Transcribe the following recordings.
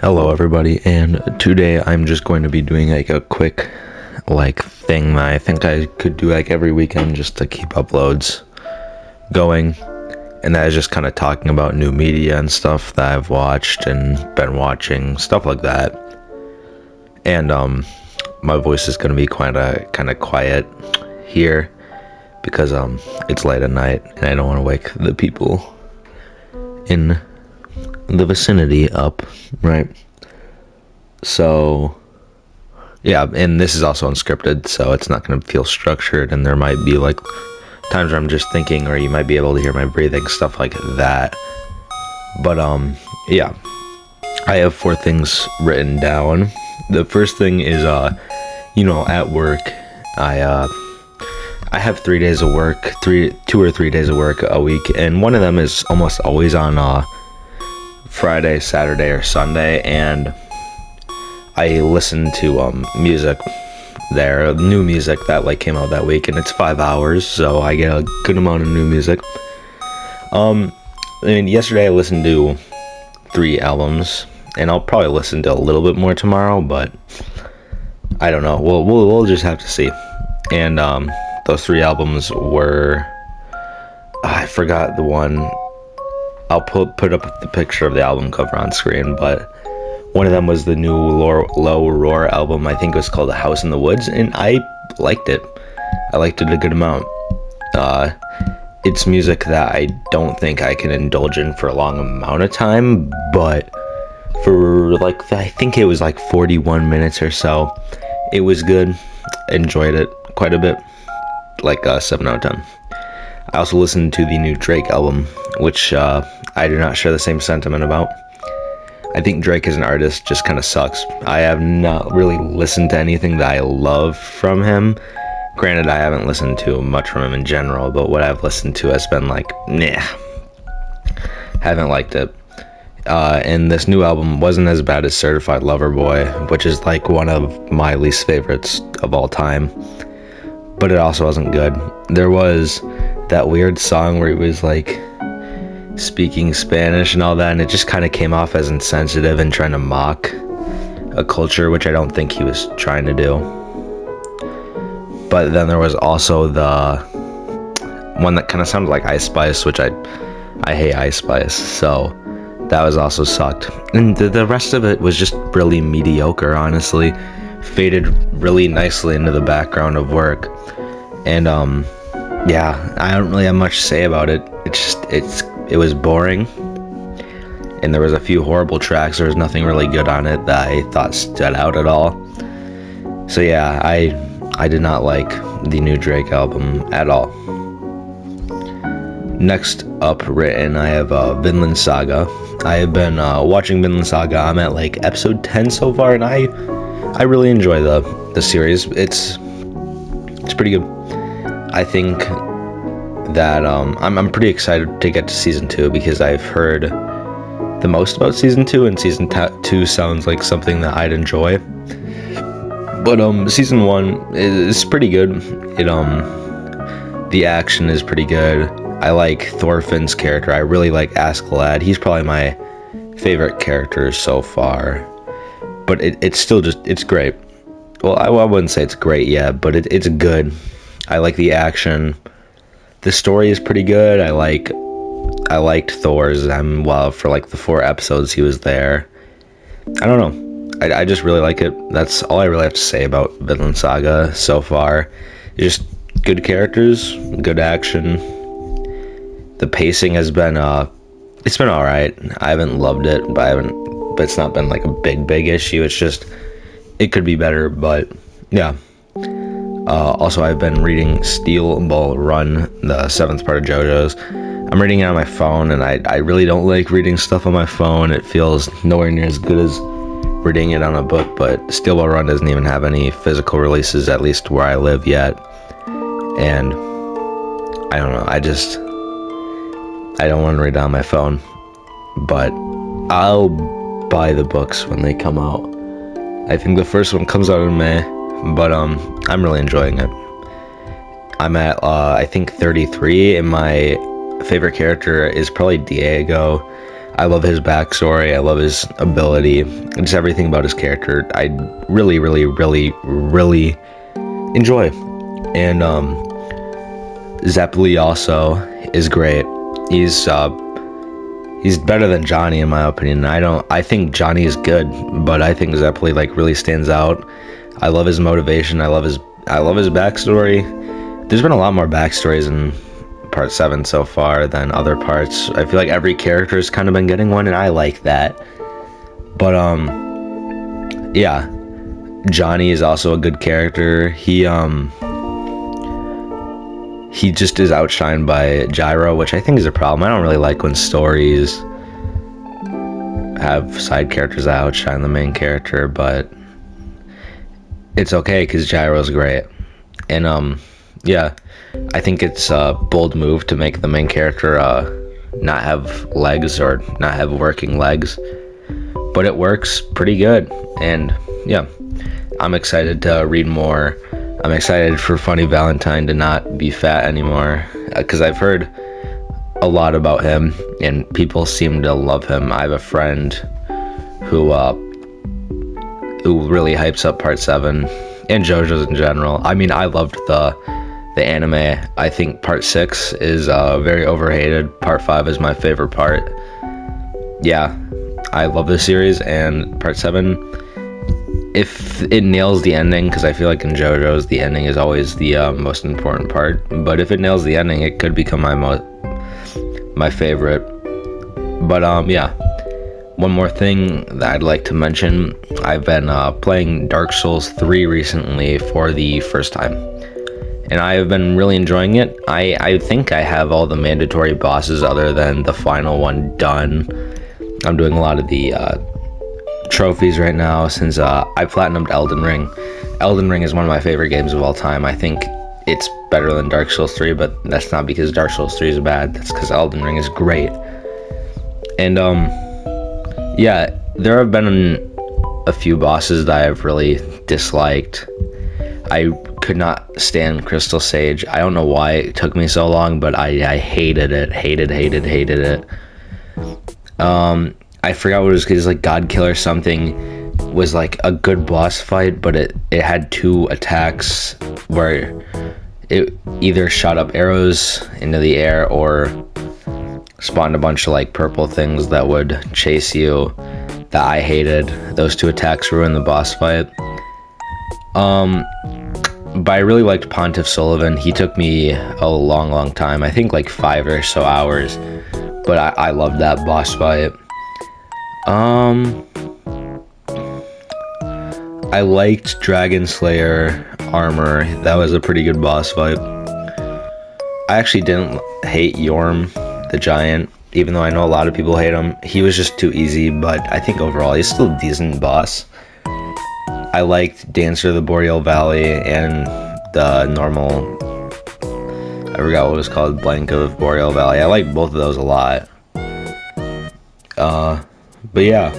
Hello everybody, and today I'm just going to be doing like a quick thing that I think I could do like every weekend just to keep uploads going, and that is just kind of talking about new media and stuff that I've watched and been watching, stuff like that. And my voice is going to be kind of quiet here because it's late at night and I don't want to wake the people in the vicinity up, right? So yeah, and this is also unscripted, so it's not going to feel structured, and there might be like times where I'm just thinking, or you might be able to hear my breathing, stuff like that. But yeah, I have 4 things written down. The first thing is at work I have 3 days of work, 2 or 3 days of work a week, and one of them is almost always on Friday, Saturday, or Sunday, and I listen to music there, new music that came out that week, and it's 5 hours, so I get a good amount of new music. Yesterday I listened to 3 albums, and I'll probably listen to a little bit more tomorrow, but I don't know. We'll just have to see. And those 3 albums were, I forgot the one. I'll put up the picture of the album cover on screen, but one of them was the new Low Roar album. I think it was called A House in the Woods, and I liked it. I liked it a good amount. It's music that I don't think I can indulge in for a long amount of time, but for I think it was 41 minutes or so, it was good. Enjoyed it quite a bit, 7 out of 10. I also listened to the new Drake album, which I do not share the same sentiment about. I think Drake as an artist just kind of sucks. I have not really listened to anything that I love from him. Granted, I haven't listened to much from him in general, but what I've listened to has been nah. Haven't liked it. And this new album wasn't as bad as Certified Lover Boy, which is one of my least favorites of all time. But it also wasn't good. There was that weird song where he was speaking Spanish and all that, and it just kind of came off as insensitive and trying to mock a culture, which I don't think he was trying to do. But then there was also the one that kind of sounded like Ice Spice, which I hate Ice Spice, so that was also sucked. And the rest of it was just really mediocre, honestly. Faded really nicely into the background of work. And yeah, I don't really have much to say about it. It was boring, and there was a few horrible tracks. There was nothing really good on it that I thought stood out at all. So yeah, I did not like the new Drake album at all. Next up written, I have Vinland Saga. I have been watching Vinland Saga. I'm at episode 10 so far, and I really enjoy the series. It's pretty good. I think that I'm pretty excited to get to season 2 because I've heard the most about season 2, and season 2 sounds like something that I'd enjoy. But season 1 is pretty good. The action is pretty good. I like Thorfinn's character. I really like Askeladd. He's probably my favorite character so far. But it's still it's great. Well, I wouldn't say it's great yet, but it's good. I like the action. The story is pretty good. I liked Thor's. For the 4 episodes he was there. I don't know. I just really like it. That's all I really have to say about Vinland Saga so far. Just good characters, good action. The pacing has been it's been all right. I haven't loved it, but it's not been a big issue. It's just it could be better, but yeah. Also, I've been reading Steel Ball Run, the 7th part of JoJo's. I'm reading it on my phone, and I really don't like reading stuff on my phone. It feels nowhere near as good as reading it on a book, but Steel Ball Run doesn't even have any physical releases, at least where I live yet. And I don't know, I don't want to read it on my phone, but I'll buy the books when they come out. I think the first one comes out in May, but I'm really enjoying it. I'm at I think 33, and my favorite character is probably Diego. I love his backstory. I love his ability. Just everything about his character. I really, really, really, really enjoy. And Zeppeli also is great. He's better than Johnny in my opinion. I think Johnny is good, but I think Zeppeli like really stands out. I love his motivation. I love his backstory. There's been a lot more backstories in part 7 so far than other parts. I feel like every character has kind of been getting one, and I like that. But yeah, Johnny is also a good character. He just is outshined by Gyro, which I think is a problem. I don't really like when stories have side characters that outshine the main character, but it's okay because Gyro's great. And yeah, I think it's a bold move to make the main character not have legs or not have working legs, but it works pretty good. And yeah, I'm excited to read more. I'm excited for Funny Valentine to not be fat anymore, because I've heard a lot about him and people seem to love him. I have a friend who really hypes up part 7 and JoJo's in general. I mean, I loved the anime. I think part 6 is very overhated. Part 5 is my favorite part. Yeah, I love this series, and part 7, if it nails the ending, because I feel like in JoJo's the ending is always the most important part, but if it nails the ending, it could become my favorite. But yeah, one more thing that I'd like to mention, I've been playing Dark Souls 3 recently for the first time, and I have been really enjoying it. I think I have all the mandatory bosses other than the final one done. I'm doing a lot of the trophies right now since I platinumed Elden Ring. Elden Ring is one of my favorite games of all time. I think it's better than Dark Souls 3, but that's not because Dark Souls 3 is bad. That's because Elden Ring is great. And yeah, there have been a few bosses that I've really disliked. I could not stand Crystal Sage. I don't know why it took me so long, but I hated it. Hated it. I forgot what it was, because like God Killer something was like a good boss fight, but it had 2 attacks where it either shot up arrows into the air or spawned a bunch of like purple things that would chase you that I hated. Those 2 attacks ruined the boss fight. But I really liked Pontiff Sullivan. He took me a long time. I think like 5 or so hours, but I loved that boss fight. I liked Dragon Slayer Armor. That was a pretty good boss fight. I actually didn't hate Yorm the Giant, even though I know a lot of people hate him. He was just too easy, but I think overall he's still a decent boss. I liked Dancer of the Boreal Valley and the normal, I forgot what it was called, Blank of Boreal Valley. I like both of those a lot. But yeah,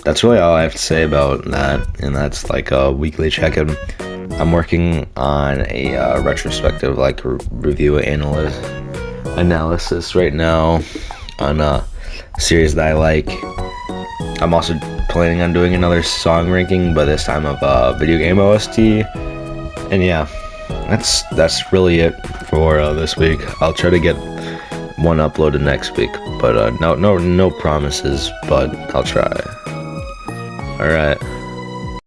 that's really all I have to say about that, and that's like a weekly check-in. I'm working on a retrospective like review analysis right now on a series that I like. I'm also planning on doing another song ranking, but this time of video game OST. And yeah, that's really it for this week. I'll try to get one uploaded next week, but no promises, but I'll try. All right.